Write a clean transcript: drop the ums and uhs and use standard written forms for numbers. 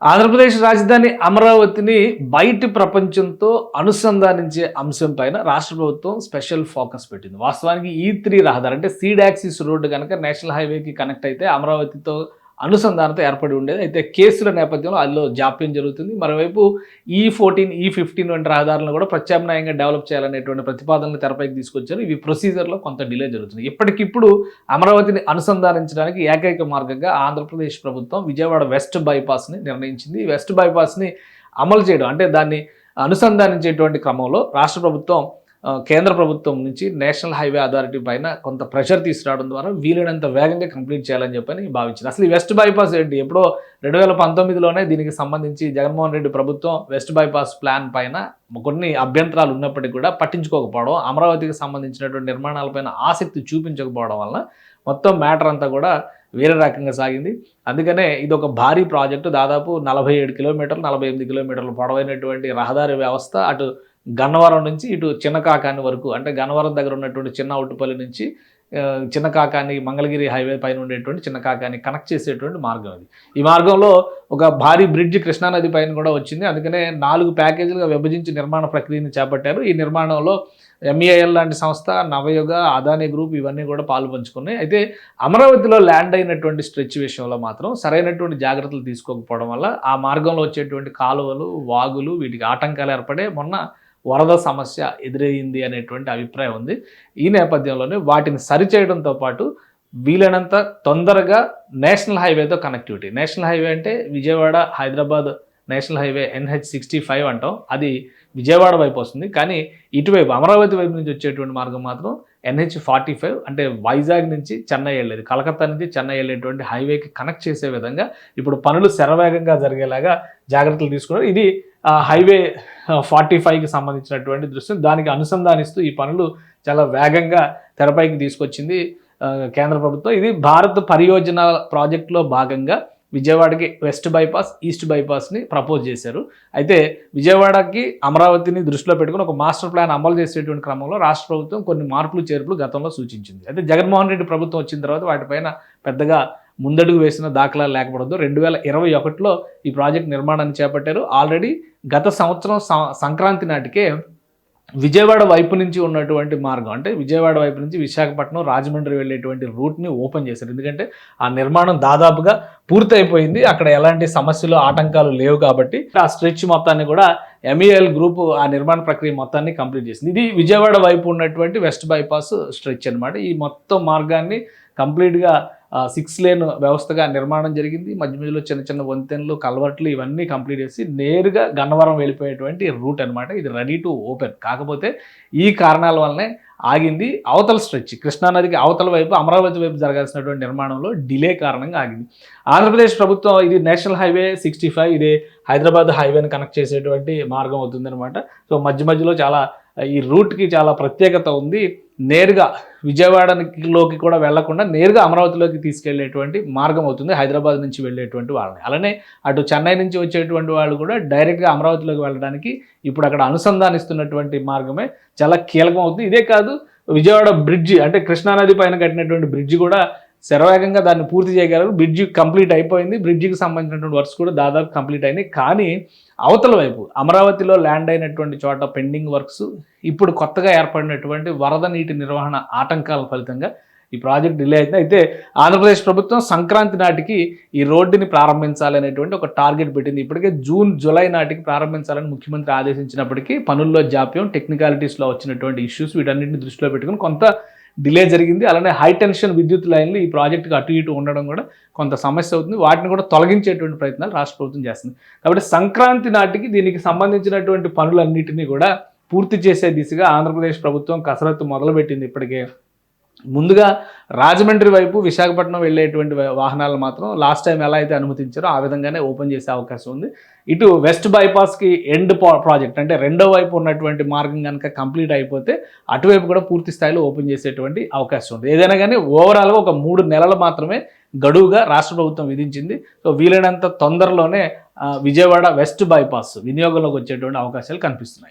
ఆంధ్రప్రదేశ్ రాజధాని అమరావతిని బయటి ప్రపంచంతో అనుసంధానించే అంశం పైన రాష్ట్ర ప్రభుత్వం స్పెషల్ ఫోకస్ పెట్టింది. వాస్తవానికి ఈ3 రహదారి అంటే సీడ్ యాక్సిస్ రోడ్డు కనుక నేషనల్ హైవేకి కనెక్ట్ అయితే అమరావతితో అనుసంధానత ఏర్పడి ఉండేది. అయితే కేసుల నేపథ్యంలో అందులో జాప్యం జరుగుతుంది. మరోవైపు ఈ14, ఈ15 వంటి రహదారులను కూడా ప్రత్యామ్నాయంగా డెవలప్ చేయాలనేటువంటి ప్రతిపాదనలు తెరపైకి తీసుకొచ్చారు. ఇవి ప్రొసీజర్లో కొంత డిలే జరుగుతుంది. ఇప్పటికిప్పుడు అమరావతిని అనుసంధానించడానికి ఏకైక మార్గంగా ఆంధ్రప్రదేశ్ ప్రభుత్వం విజయవాడ వెస్ట్ బైపాస్ని నిర్ణయించింది. ఈ వెస్ట్ బైపాస్ని అమలు చేయడం అంటే దాన్ని అనుసంధానించేటువంటి క్రమంలో రాష్ట్ర ప్రభుత్వం కేంద్ర ప్రభుత్వం నుంచి నేషనల్ హైవే అథారిటీ పైన కొంత ప్రెషర్ తీసుకురావడం ద్వారా వీలైనంత వేగంగా కంప్లీట్ చేయాలని చెప్పని భావించింది. అసలు ఈ వెస్ట్ బైపాస్ ఏంటి? ఎప్పుడో 2019లోనే దీనికి సంబంధించి జగన్మోహన్ రెడ్డి ప్రభుత్వం వెస్ట్ బైపాస్ ప్లాన్ పైన కొన్ని అభ్యంతరాలు ఉన్నప్పటికీ కూడా పట్టించుకోకపోవడం, అమరావతికి సంబంధించినటువంటి నిర్మాణాలపైన ఆసక్తి చూపించకపోవడం వలన మొత్తం మ్యాటర్ అంతా కూడా వేరే రకంగా సాగింది. అందుకనే ఇది ఒక భారీ ప్రాజెక్టు. దాదాపు 47 కిలోమీటర్లు 48 కిలోమీటర్లు పొడవైనటువంటి రహదారి వ్యవస్థ. అటు గన్నవరం నుంచి ఇటు చిన్న కాకాని వరకు, అంటే గన్నవరం దగ్గర ఉన్నటువంటి చిన్న అవుట్టుపల్లి నుంచి చిన్న కాకాని మంగళగిరి హైవే పైన ఉండేటువంటి చిన్న కాకాని కనెక్ట్ చేసేటువంటి మార్గం ఇది. ఈ మార్గంలో ఒక భారీ బ్రిడ్జ్ కృష్ణానది పైన కూడా వచ్చింది. అందుకనే 4 ప్యాకేజీలుగా విభజించి నిర్మాణ ప్రక్రియను చేపట్టారు. ఈ నిర్మాణంలో ఎంఈఐఎల్ లాంటి సంస్థ, నవయుగ, అదానీ గ్రూప్ ఇవన్నీ కూడా పాలు పంచుకున్నాయి. అయితే అమరావతిలో ల్యాండ్ అయినటువంటి స్ట్రెచ్ విషయంలో మాత్రం సరైనటువంటి జాగ్రత్తలు తీసుకోకపోవడం వల్ల ఆ మార్గంలో వచ్చేటువంటి కాలువలు, వాగులు వీటికి ఆటంకాలు ఏర్పడే మొన్న వరద సమస్య ఎదురయ్యింది అనేటువంటి అభిప్రాయం ఉంది. ఈ నేపథ్యంలోనే వాటిని సరిచేయడంతో పాటు వీలైనంత తొందరగా నేషనల్ హైవేతో కనెక్టివిటీ. నేషనల్ హైవే అంటే Vijayawada Hyderabad national highway NH65 అంటాం. అది విజయవాడ వైపు వస్తుంది. కానీ ఇటువైపు అమరావతి వైపు నుంచి వచ్చేటువంటి మార్గం మాత్రం NH45 అంటే వైజాగ్ నుంచి చెన్నై వెళ్ళేది, కలకత్తా నుంచి చెన్నై వెళ్ళేటువంటి హైవేకి కనెక్ట్ చేసే విధంగా ఇప్పుడు పనులు శరవేగంగా జరిగేలాగా జాగ్రత్తలు తీసుకున్నారు. ఇది హైవే 45కి సంబంధించినటువంటి దృశ్యం. దానికి అనుసంధానిస్తూ ఈ పనులు చాలా వేగంగా తెరపైకి తీసుకొచ్చింది కేంద్ర ప్రభుత్వం. ఇది భారత్ పరియోజన ప్రాజెక్టులో భాగంగా విజయవాడకి వెస్ట్ బైపాస్, ఈస్ట్ బైపాస్ని ప్రపోజ్ చేశారు. అయితే విజయవాడకి అమరావతిని దృష్టిలో పెట్టుకుని ఒక మాస్టర్ ప్లాన్ అమలు చేసేటువంటి క్రమంలో రాష్ట్ర ప్రభుత్వం కొన్ని మార్పులు చేర్పులు గతంలో సూచించింది. అయితే జగన్మోహన్ రెడ్డి ప్రభుత్వం వచ్చిన తర్వాత వాటిపైన పెద్దగా ముందడుగు వేసిన దాఖలాలు లేకపోవడంతో 2021లో ఈ ప్రాజెక్ట్ నిర్మాణాన్ని చేపట్టారు. ఆల్రెడీ గత సంవత్సరం సంక్రాంతి నాటికే విజయవాడ వైపు నుంచి ఉన్నటువంటి మార్గం అంటే విజయవాడ వైపు నుంచి విశాఖపట్నం, రాజమండ్రి వెళ్ళేటువంటి రూట్ని ఓపెన్ చేశారు. ఎందుకంటే ఆ నిర్మాణం దాదాపుగా పూర్తయిపోయింది. అక్కడ ఎలాంటి సమస్యలు, ఆటంకాలు లేవు కాబట్టి ఆ స్ట్రెచ్ మొత్తాన్ని కూడా ఎంఈఎల్ గ్రూప్ ఆ నిర్మాణ ప్రక్రియ మొత్తాన్ని కంప్లీట్ చేసింది. ఇది విజయవాడ వైపు ఉన్నటువంటి వెస్ట్ బైపాస్ స్ట్రెచ్ అనమాట. ఈ మొత్తం మార్గాన్ని కంప్లీట్గా 6 లేన్ వ్యవస్థగా నిర్మాణం జరిగింది. మధ్య మధ్యలో చిన్న చిన్న వంతెనలు, కల్వర్ట్లు ఇవన్నీ కంప్లీట్ చేసి నేరుగా గన్నవరం వెళ్ళిపోయేటువంటి రూట్ అనమాట. ఇది రెడీ టు ఓపెన్. కాకపోతే ఈ కారణాల వల్లనే ఆగింది. అవతల స్ట్రెచ్ కృష్ణానదికి అవతల వైపు అమరావతి వైపు జరగాల్సినటువంటి నిర్మాణంలో డిలే కారణంగా ఆగింది. ఆంధ్రప్రదేశ్ ప్రభుత్వం ఇది నేషనల్ హైవే 65, ఇది హైదరాబాద్ హైవేని కనెక్ట్ చేసేటువంటి మార్గం అవుతుందన్నమాట. సో మధ్య మధ్యలో చాలా ఈ రూట్కి చాలా ప్రత్యేకత ఉంది. నేరుగా విజయవాడలోకి కూడా వెళ్లకుండా నేరుగా అమరావతిలోకి తీసుకెళ్లేటువంటి మార్గం అవుతుంది హైదరాబాద్ నుంచి వెళ్ళేటువంటి వాళ్ళని. అలానే అటు చెన్నై నుంచి వచ్చేటువంటి వాళ్ళు కూడా డైరెక్ట్గా అమరావతిలోకి వెళ్ళడానికి ఇప్పుడు అక్కడ అనుసంధానిస్తున్నటువంటి మార్గమే చాలా కీలకం అవుతుంది. ఇదే కాదు, విజయవాడ బ్రిడ్జి అంటే కృష్ణానది పైన కట్టినటువంటి బ్రిడ్జి కూడా శరవేగంగా దాన్ని పూర్తి చేయగలరు. బ్రిడ్జి కంప్లీట్ అయిపోయింది. బ్రిడ్జికి సంబంధించినటువంటి వర్క్స్ కూడా దాదాపు కంప్లీట్ అయినాయి. కానీ అవతల వైపు అమరావతిలో ల్యాండ్ అయినటువంటి చోట పెండింగ్ వర్క్స్, ఇప్పుడు కొత్తగా ఏర్పడినటువంటి వరద నీటి నిర్వహణ ఆటంకాల ఫలితంగా ఈ ప్రాజెక్ట్ డిలే అవుతుంది. అయితే ఆంధ్రప్రదేశ్ ప్రభుత్వం సంక్రాంతి నాటికి ఈ రోడ్డుని ప్రారంభించాలనేటువంటి ఒక టార్గెట్ పెట్టింది. ఇప్పటికే జూన్, జూలై నాటికి ప్రారంభించాలని ముఖ్యమంత్రి ఆదేశించినప్పటికీ పనుల్లో జాప్యం, టెక్నికాలిటీస్లో వచ్చినటువంటి ఇష్యూస్ వీటన్నింటిని దృష్టిలో పెట్టుకుని కొంత డిలే జరిగింది. అలానే హై టెన్షన్ విద్యుత్ లైన్లు ఈ ప్రాజెక్టుకి అటు ఇటు ఉండడం కూడా కొంత సమస్య అవుతుంది. వాటిని కూడా తొలగించేటువంటి ప్రయత్నాలు రాష్ట్ర ప్రభుత్వం చేస్తుంది. కాబట్టి సంక్రాంతి నాటికి దీనికి సంబంధించినటువంటి పనులన్నింటినీ కూడా పూర్తి చేసే దిశగా ఆంధ్రప్రదేశ్ ప్రభుత్వం కసరత్తు మొదలుపెట్టింది. ఇప్పటికే ముందుగా రాజమండ్రి వైపు విశాఖపట్నం వెళ్ళేటువంటి వాహనాలు మాత్రం లాస్ట్ టైం ఎలా అయితే అనుమతించారో ఆ విధంగానే ఓపెన్ చేసే అవకాశం ఉంది. ఇటు వెస్ట్ బైపాస్కి ఎండ్ ప్రాజెక్ట్ అంటే రెండో వైపు ఉన్నటువంటి మార్గం కనుక కంప్లీట్ అయిపోతే అటువైపు కూడా పూర్తి స్థాయిలో ఓపెన్ చేసేటువంటి అవకాశం ఉంది. ఏదైనా కానీ ఓవరాల్గా ఒక 3 నెలలు మాత్రమే గడువుగా రాష్ట్ర ప్రభుత్వం విధించింది. సో వీలైనంత తొందరలోనే విజయవాడ వెస్ట్ బైపాస్ వినియోగంలోకి వచ్చేటువంటి అవకాశాలు కనిపిస్తున్నాయి.